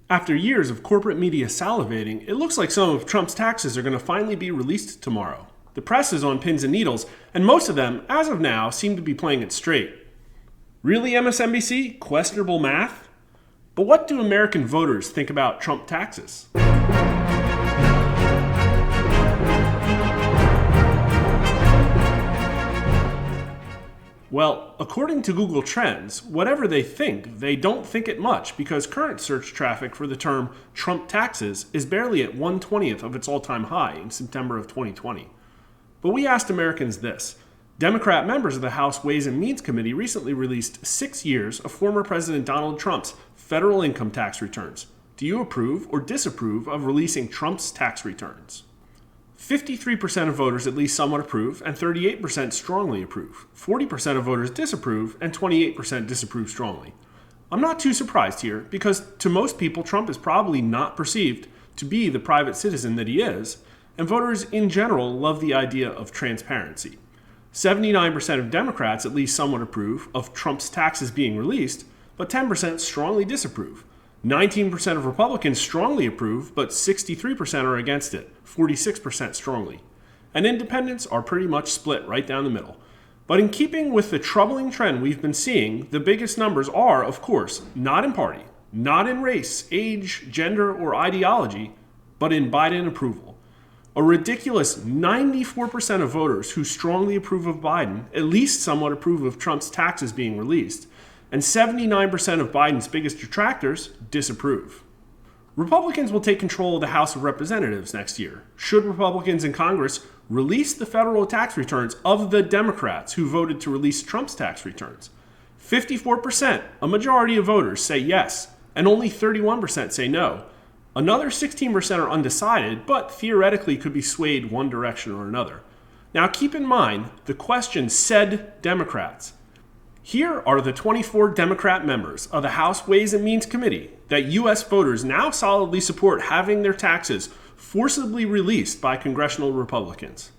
After years of corporate media salivating, it looks like some of Trump's taxes are going to finally be released tomorrow. The press is on pins and needles, and most of them, as of now, seem to be playing it straight. Really, MSNBC? Questionable math? But what do American voters think about Trump taxes? Well, according to Google Trends, whatever they don't think it much because current search traffic for the term Trump taxes is barely at 1/20th of its all-time high in September of 2020. But we asked Americans this. Democrat members of the House Ways and Means Committee recently released 6 years of former President Donald Trump's federal income tax returns. Do you approve or disapprove of releasing Trump's tax returns? 53% of voters at least somewhat approve, and 38% strongly approve. 40% of voters disapprove, and 28% disapprove strongly. I'm not too surprised here, because to most people, Trump is probably not perceived to be the private citizen that he is, and voters in general love the idea of transparency. 79% of Democrats at least somewhat approve of Trump's taxes being released, but 10% strongly disapprove. 19% of Republicans strongly approve, but 63% are against it, 46% strongly. And independents are pretty much split right down the middle. But in keeping with the troubling trend we've been seeing, the biggest numbers are, of course, not in party, not in race, age, gender, or ideology, but in Biden approval. A ridiculous 94% of voters who strongly approve of Biden at least somewhat approve of Trump's taxes being released, and 79% of Biden's biggest detractors disapprove. Republicans will take control of the House of Representatives next year. Should Republicans in Congress release the federal tax returns of the Democrats who voted to release Trump's tax returns? 54%, a majority of voters, say yes, and only 31% say no. Another 16% are undecided, but theoretically could be swayed one direction or another. Now keep in mind, the question said Democrats. Here are the 24 Democrat members of the House Ways and Means Committee that U.S. voters now solidly support having their taxes forcibly released by congressional Republicans.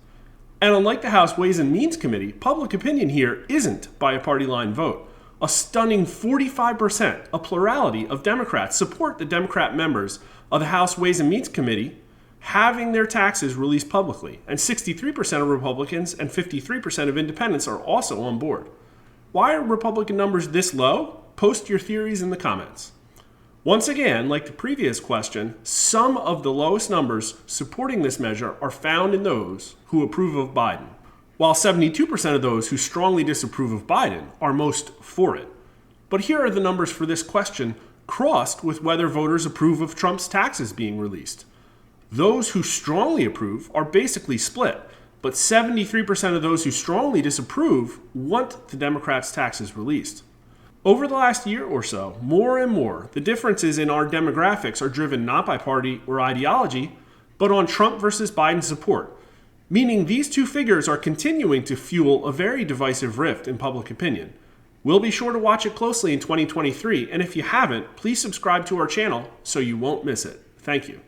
And unlike the House Ways and Means Committee, public opinion here isn't by a party line vote. A stunning 45%, a plurality of Democrats, support the Democrat members of the House Ways and Means Committee having their taxes released publicly, and 63% of Republicans and 53% of independents are also on board. Why are Republican numbers this low? Post your theories in the comments. Once again, like the previous question, some of the lowest numbers supporting this measure are found in those who approve of Biden, while 72% of those who strongly disapprove of Biden are most for it. But here are the numbers for this question crossed with whether voters approve of Trump's taxes being released. Those who strongly approve are basically split, but 73% of those who strongly disapprove want the Democrats' taxes released. Over the last year or so, more and more, the differences in our demographics are driven not by party or ideology, but on Trump versus Biden support, meaning these two figures are continuing to fuel a very divisive rift in public opinion. We'll be sure to watch it closely in 2023, and if you haven't, please subscribe to our channel so you won't miss it. Thank you.